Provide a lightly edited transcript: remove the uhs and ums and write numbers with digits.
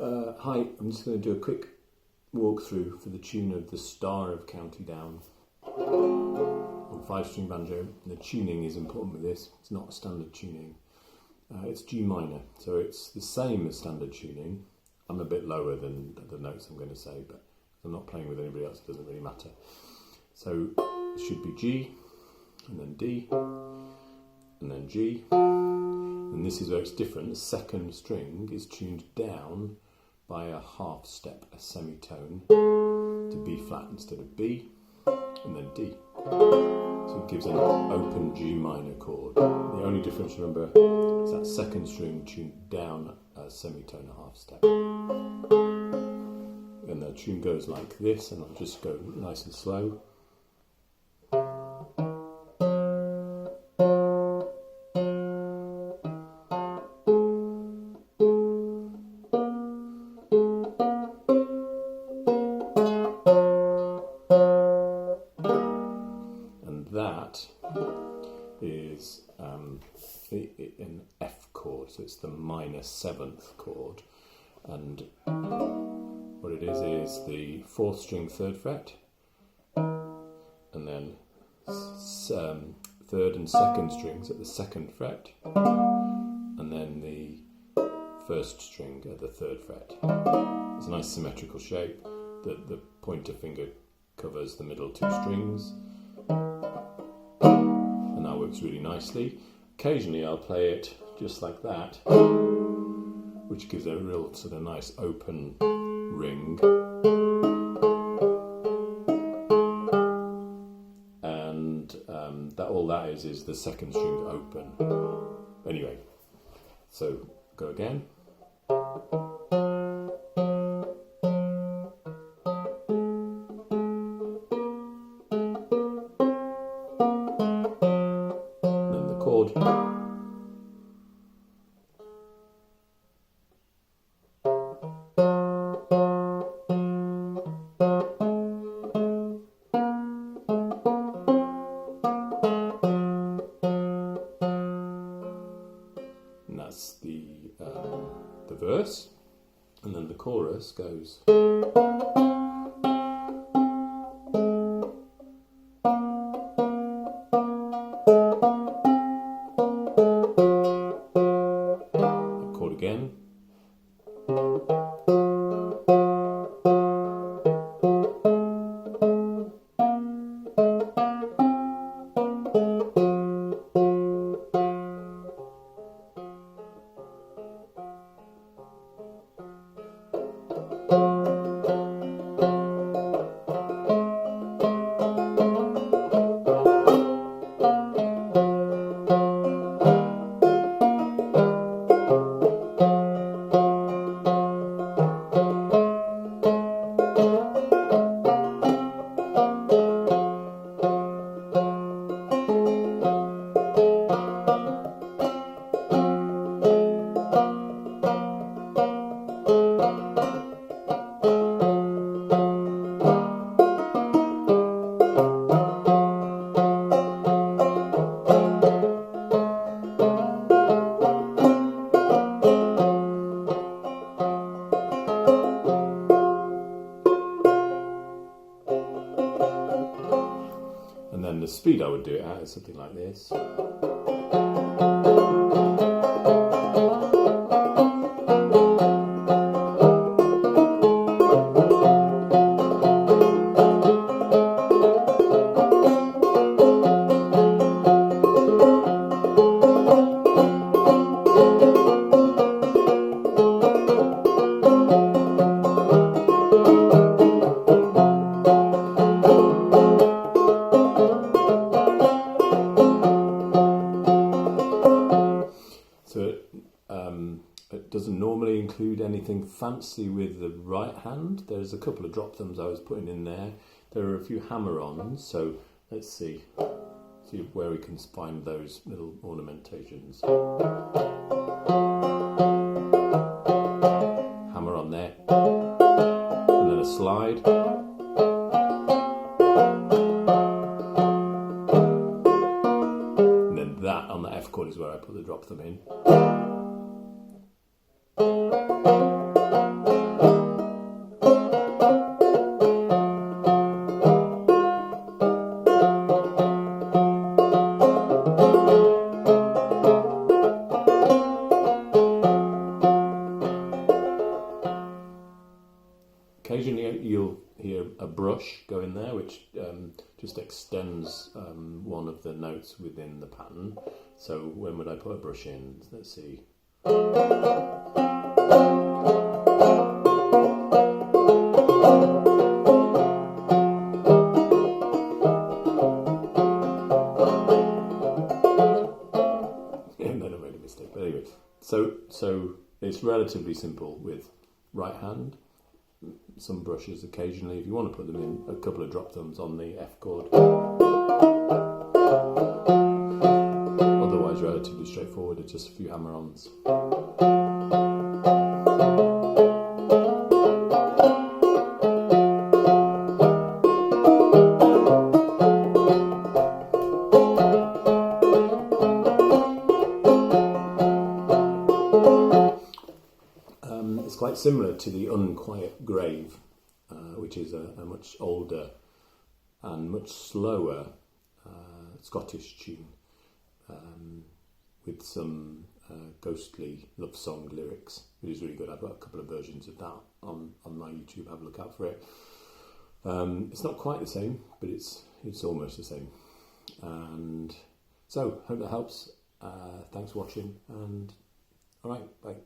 Hi, I'm just going to do a quick walkthrough for the tune of the Star of County Down on 5-string banjo. The tuning is important with this. It's not a standard tuning. It's G minor, so it's the same as standard tuning. I'm a bit lower than the notes I'm going to say, but I'm not playing with anybody else, it doesn't really matter. So it should be G, and then D, and then G. And this is where it's different. The second string is tuned down by a half step, a semitone, to B flat instead of B, and then D. So it gives an open G minor chord. The only difference, remember, is that second string tuned down a semitone, a half step. And the tune goes like this, and I'll just go nice and slow. That is an F chord, so it's the minor 7th chord, and what it is the 4th string 3rd fret, and then 3rd and 2nd strings at the 2nd fret, and then the 1st string at the 3rd fret. It's a nice symmetrical shape that the pointer finger covers the middle 2 strings. And that works really nicely. Occasionally I'll play it just like that, which gives a real sort of nice open ring. And that all that is the 2nd string open. Anyway, so go again. Chord. And that's the verse, and then the chorus goes. Again. And then the speed I would do it at is something like this. It doesn't normally include anything fancy with the right hand. There's a couple of drop thumbs I was putting in there. There are a few hammer-ons, so let's see where we can find those little ornamentations. Hammer on there, and then a slide. And then that on the F chord is where I put the drop thumb in. occasionally you'll hear a brush go in there, which just extends one of the notes within the pattern. So when would I put a brush in? Let's see. And then I made a mistake. But anyway, so it's relatively simple with right hand. Some brushes occasionally, if you want to put them in, a couple of drop thumbs on the F chord. Otherwise relatively straightforward, it's just a few hammer-ons. It's quite similar to the Unquiet Grave, which is a much older and much slower Scottish tune with some ghostly love song lyrics, which is really good. I've got a couple of versions of that on my YouTube. Have a look out for it. It's not quite the same, but it's almost the same. And so, hope that helps. Thanks for watching, and all right, bye.